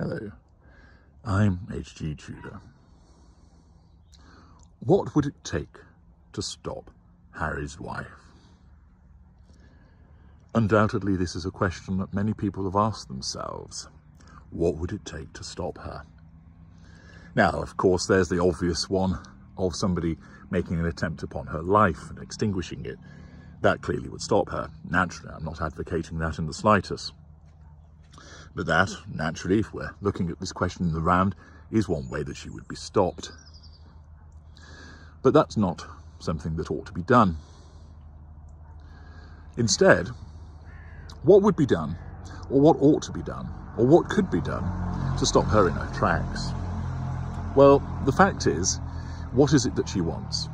Hello, I'm H.G. Tudor. What would it take to stop Harry's wife? Undoubtedly, this is a question that many people have asked themselves. What would it take to stop her? Now, of course, there's the obvious one of somebody making an attempt upon her life and extinguishing it. That clearly would stop her. Naturally, I'm not advocating that in the slightest. But that, naturally, if we're looking at this question in the round, is one way that she would be stopped. But that's not something that ought to be done. Instead, what would be done, or what ought to be done, or what could be done to stop her in her tracks? Well, the fact is, what is it that she wants?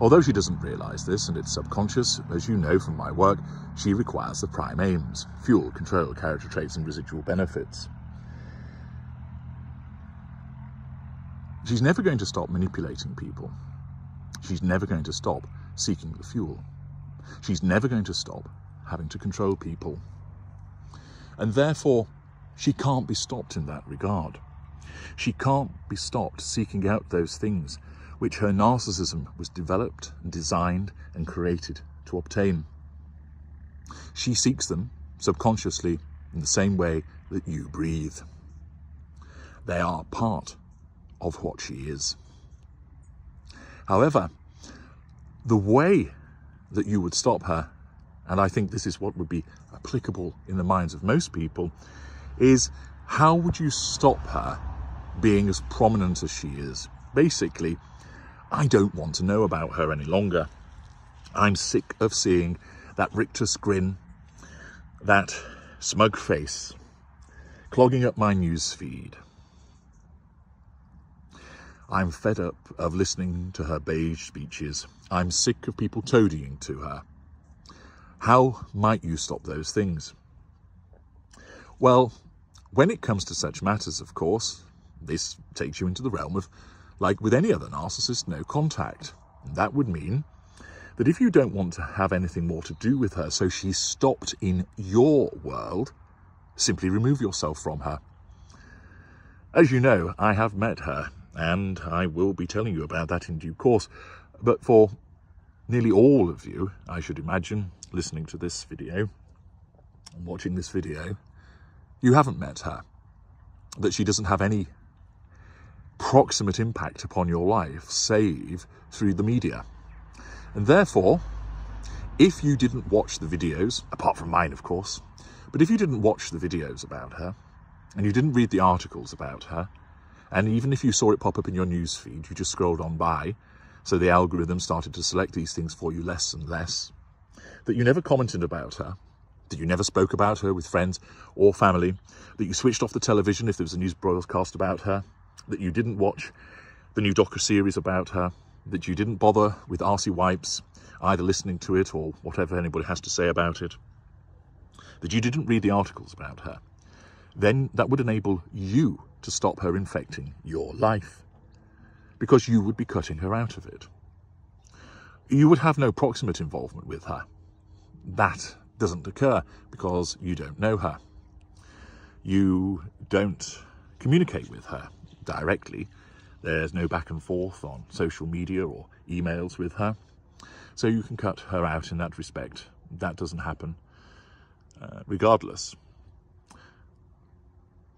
Although she doesn't realise this, and it's subconscious, as you know from my work, she requires the prime aims: fuel, control, character traits, and residual benefits. She's never going to stop manipulating people. She's never going to stop seeking the fuel. She's never going to stop having to control people. And therefore, she can't be stopped in that regard. She can't be stopped seeking out those things which her narcissism was developed and designed and created to obtain. She seeks them subconsciously in the same way that you breathe. They are part of what she is. However, the way that you would stop her, and I think this is what would be applicable in the minds of most people, is how would you stop her being as prominent as she is? Basically, I don't want to know about her any longer. I'm sick of seeing that rictus grin, that smug face, clogging up my news feed. I'm fed up of listening to her beige speeches. I'm sick of people toadying to her. How might you stop those things? Well, when it comes to such matters, of course, this takes you into the realm of, like with any other narcissist, no contact. And that would mean that if you don't want to have anything more to do with her, so she's stopped in your world, simply remove yourself from her. As you know, I have met her, and I will be telling you about that in due course. But for nearly all of you, I should imagine, listening to this video and watching this video, you haven't met her. That she doesn't have any proximate impact upon your life, save through the media. And therefore, if you didn't watch the videos, apart from mine, of course, but if you didn't watch the videos about her, and you didn't read the articles about her, and even if you saw it pop up in your news feed, you just scrolled on by, so the algorithm started to select these things for you less and less, that you never commented about her, that you never spoke about her with friends or family, that you switched off the television if there was a news broadcast about her, that you didn't watch the new docu-series about her, that you didn't bother with RC Wipes, either listening to it or whatever anybody has to say about it, that you didn't read the articles about her, then that would enable you to stop her infecting your life, because you would be cutting her out of it. You would have no proximate involvement with her. That doesn't occur because you don't know her. You don't communicate with her directly. There's no back and forth on social media or emails with her. So you can cut her out in that respect. That doesn't happen. Regardless,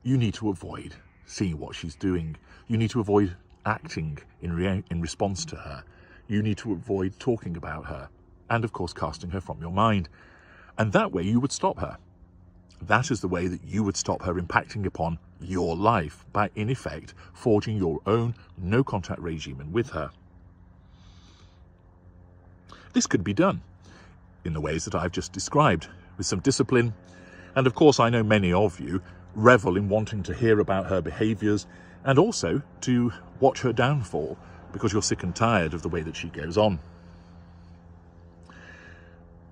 you need to avoid seeing what she's doing. You need to avoid acting in response to her. You need to avoid talking about her, and of course casting her from your mind. And that way you would stop her. That is the way that you would stop her impacting upon your life, by in effect forging your own no contact regime with her. This could be done in the ways that I've just described, with some discipline. And of course, I know many of you revel in wanting to hear about her behaviours and also to watch her downfall, because you're sick and tired of the way that she goes on.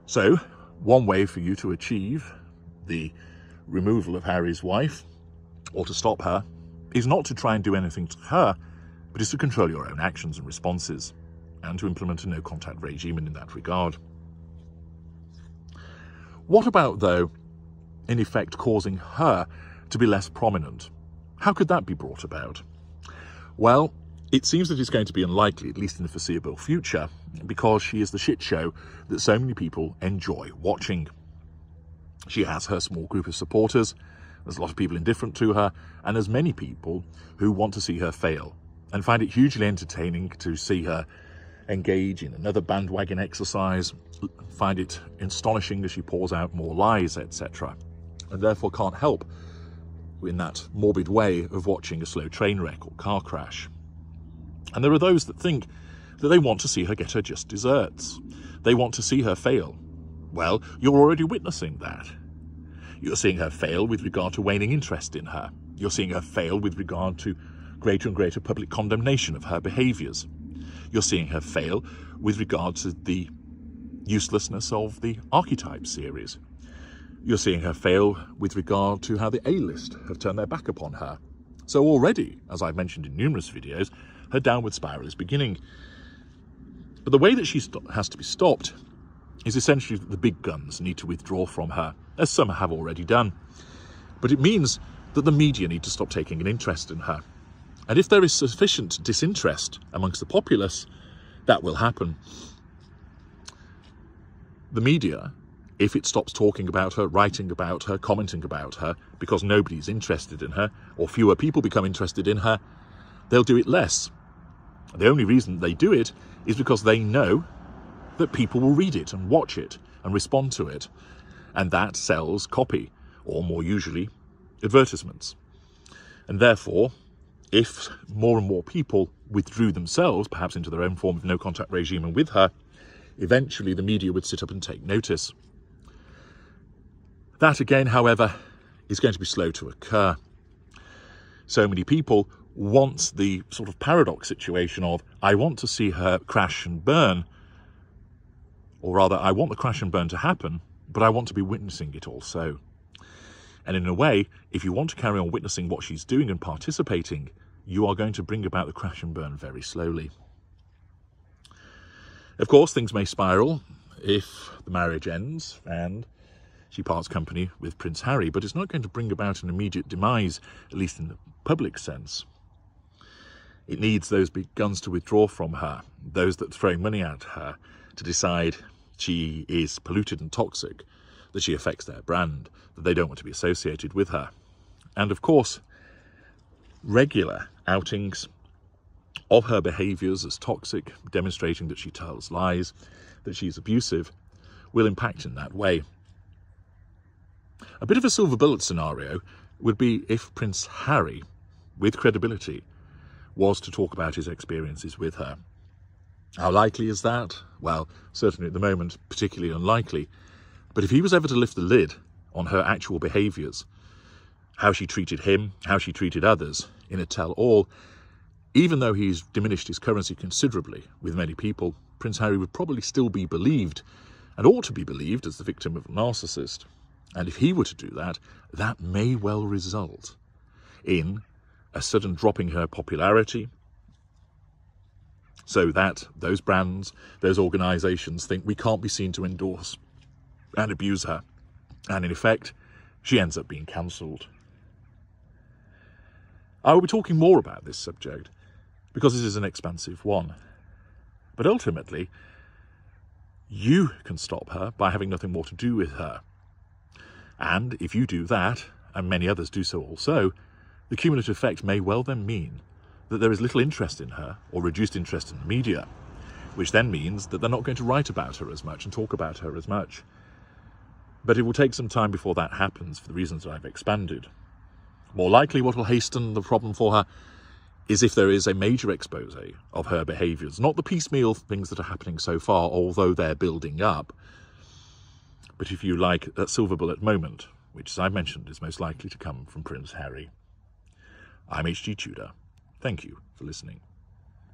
So, one way for you to achieve the removal of Harry's wife, or to stop her, is not to try and do anything to her, but is to control your own actions and responses, and to implement a no-contact regime in that regard. What about, though, in effect causing her to be less prominent. How could that be brought about? Well, it seems that it's going to be unlikely, at least in the foreseeable future, because she is the shit show that so many people enjoy watching. She has her small group of supporters, there's a lot of people indifferent to her, and there's many people who want to see her fail and find it hugely entertaining to see her engage in another bandwagon exercise, find it astonishing as she pours out more lies, etc., and therefore can't help in that morbid way of watching a slow train wreck or car crash. And there are those that think that they want to see her get her just desserts. They want to see her fail. Well, you're already witnessing that. You're seeing her fail with regard to waning interest in her. You're seeing her fail with regard to greater and greater public condemnation of her behaviours. You're seeing her fail with regard to the uselessness of the Archetype series. You're seeing her fail with regard to how the A-list have turned their back upon her. So already, as I've mentioned in numerous videos, her downward spiral is beginning. But the way that she has to be stopped is essentially that the big guns need to withdraw from her, as some have already done. But it means that the media need to stop taking an interest in her. And if there is sufficient disinterest amongst the populace, that will happen. The media, if it stops talking about her, writing about her, commenting about her, because nobody's interested in her, or fewer people become interested in her, they'll do it less. The only reason they do it is because they know that people will read it and watch it and respond to it. And that sells copy, or more usually, advertisements. And therefore, if more and more people withdrew themselves, perhaps into their own form of no-contact regime and with her, eventually the media would sit up and take notice. That again, however, is going to be slow to occur. So many people want the sort of paradox situation of, I want to see her crash and burn, or rather, I want the crash and burn to happen, but I want to be witnessing it also. And in a way, if you want to carry on witnessing what she's doing and participating, you are going to bring about the crash and burn very slowly. Of course, things may spiral if the marriage ends and she parts company with Prince Harry, but it's not going to bring about an immediate demise, at least in the public sense. It needs those big guns to withdraw from her, those that throw money at her, to decide she is polluted and toxic, that she affects their brand, that they don't want to be associated with her. And of course, regular outings of her behaviours as toxic, demonstrating that she tells lies, that she's abusive, will impact in that way. A bit of a silver bullet scenario would be if Prince Harry, with credibility, was to talk about his experiences with her. How likely is that? Well, certainly at the moment, particularly unlikely. But if he was ever to lift the lid on her actual behaviours, how she treated him, how she treated others, in a tell-all, even though he's diminished his currency considerably with many people, Prince Harry would probably still be believed, and ought to be believed, as the victim of a narcissist. And if he were to do that, that may well result in a sudden dropping her popularity, so that those brands, those organisations think we can't be seen to endorse and abuse her. And in effect, she ends up being cancelled. I will be talking more about this subject because this is an expansive one. But ultimately, you can stop her by having nothing more to do with her. And if you do that, and many others do so also, the cumulative effect may well then mean that there is little interest in her, or reduced interest in the media, which then means that they're not going to write about her as much and talk about her as much. But it will take some time before that happens for the reasons that I've expanded. More likely what will hasten the problem for her is if there is a major expose of her behaviours, not the piecemeal things that are happening so far, although they're building up, but if you like, that silver bullet moment, which, as I mentioned, is most likely to come from Prince Harry. I'm H.G. Tudor. Thank you for listening.